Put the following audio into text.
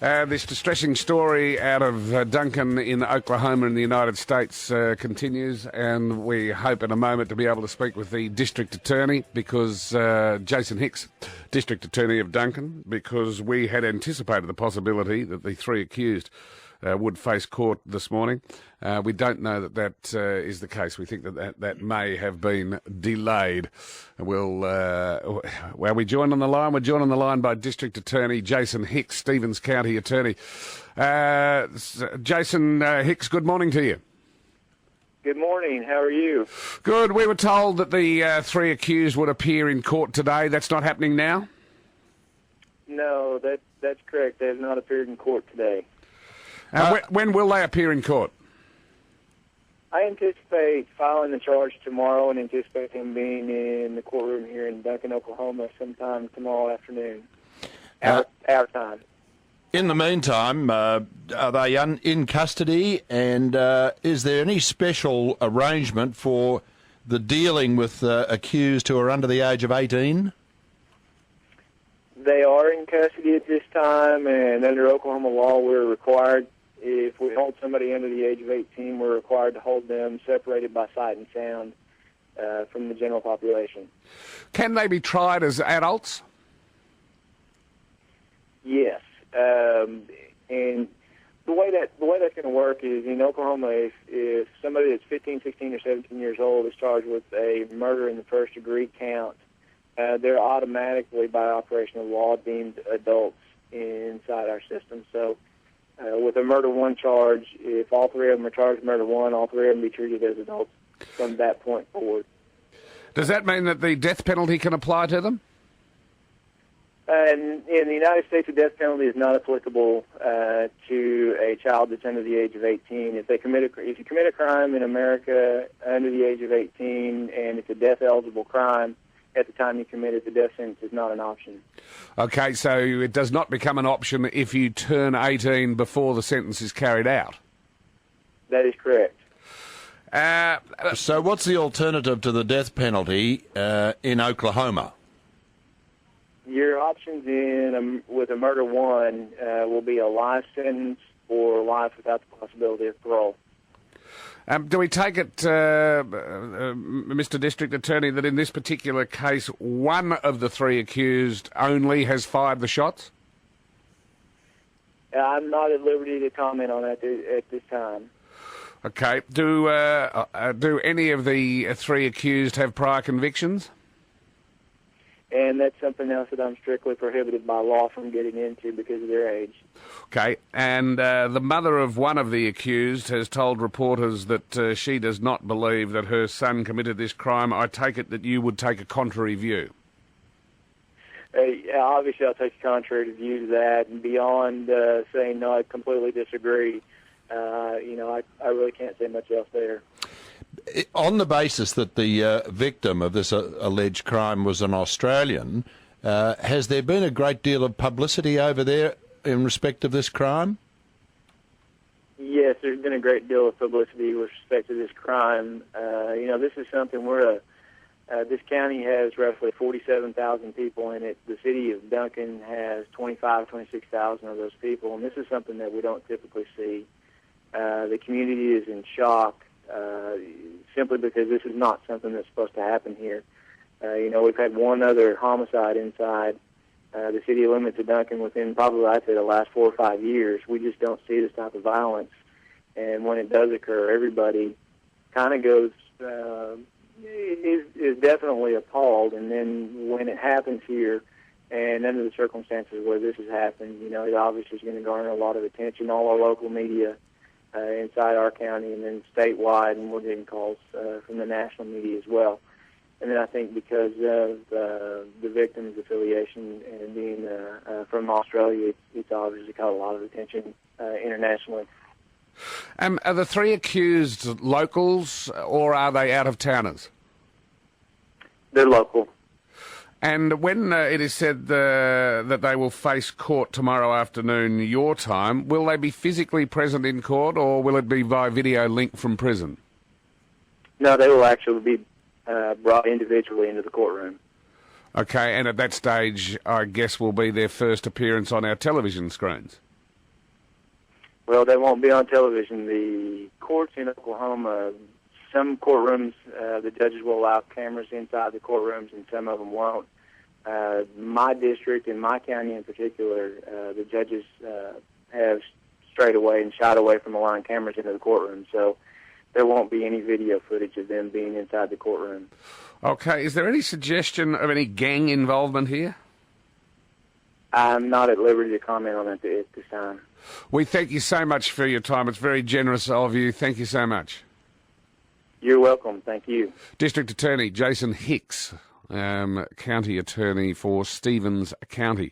This distressing story out of Duncan in Oklahoma in the United States continues, and we hope in a moment to be able to speak with the District Attorney, because Jason Hicks, District Attorney of Duncan, because we had anticipated the possibility that the three accused would face court this morning. We don't know that that is the case. We think that may have been delayed. Are we joined on the line? We're joined on the line by District Attorney Jason Hicks, Stevens County Attorney. Jason Hicks, good morning to you. Good morning. How are you? Good. We were told that the three accused would appear in court today. That's not happening now? No, that's correct. They have not appeared in court today. When will they appear in court? I anticipate filing the charge tomorrow and anticipate them being in the courtroom here in Duncan, Oklahoma sometime tomorrow afternoon, our time. In the meantime, are they in custody, and is there any special arrangement for the dealing with accused who are under the age of 18? They are in custody at this time, and under Oklahoma law, we're required, if we hold somebody under the age of 18, we're required to hold them separated by sight and sound from the general population. Can they be tried as adults? Yes. And the way that's going to work is in Oklahoma, if somebody that's 15, 16, or 17 years old is charged with a murder in the first degree count, they're automatically, by operation of law, deemed adults inside our system. So with a murder one charge, if all three of them are charged with murder one, all three of them be treated as adults from that point forward. Does that mean that the death penalty can apply to them? In the United States, the death penalty is not applicable to a child that's under the age of 18. If you commit a crime in America under the age of 18, and it's a death-eligible crime, at the time you commit it, the death sentence is not an option. Okay, so it does not become an option if you turn 18 before the sentence is carried out? That is correct. So what's the alternative to the death penalty in Oklahoma? Your options with a murder one will be a life sentence or life without the possibility of parole. Do we take it, Mr. District Attorney, that in this particular case, one of the three accused only has fired the shots? I'm not at liberty to comment on that at this time. Okay. Do any of the three accused have prior convictions? And that's something else that I'm strictly prohibited by law from getting into because of their age. Okay, and the mother of one of the accused has told reporters that she does not believe that her son committed this crime. I take it that you would take a contrary view. Obviously, I'll take a contrary view to that, and beyond saying no, I completely disagree. I really can't say much else there. On the basis that the victim of this alleged crime was an Australian, has there been a great deal of publicity over there in respect of this crime? Yes, there's been a great deal of publicity with respect to this crime. This is something this county has roughly 47,000 people in it. The city of Duncan has 26,000 of those people, and this is something that we don't typically see. The community is in shock. Simply because this is not something that's supposed to happen here. We've had one other homicide inside the city limits of Duncan within probably, I'd say, the last 4 or 5 years. We just don't see this type of violence. And when it does occur, everybody kind of goes, is definitely appalled. And then when it happens here, and under the circumstances where this has happened, it obviously is going to garner a lot of attention. All our local media inside our county and then statewide, and we're getting calls from the national media as well. And then I think because of the victim's affiliation and being from Australia, it's obviously caught a lot of attention internationally. Are the three accused locals, or are they out-of-towners? They're local. And when it is said that they will face court tomorrow afternoon, your time, will they be physically present in court, or will it be via video link from prison? No, they will actually be brought individually into the courtroom. Okay, and at that stage, I guess will be their first appearance on our television screens. Well, they won't be on television. The courts in Oklahoma, some courtrooms, the judges will allow cameras inside the courtrooms, and some of them won't. My district, in my county in particular, the judges have strayed away and shied away from allowing cameras into the courtroom, so there won't be any video footage of them being inside the courtroom. Okay, is there any suggestion of any gang involvement here? I'm not at liberty to comment on it at this time. We thank you so much for your time. It's very generous of you. Thank you so much. You're welcome. Thank you. District Attorney Jason Hicks, County Attorney for Stevens County.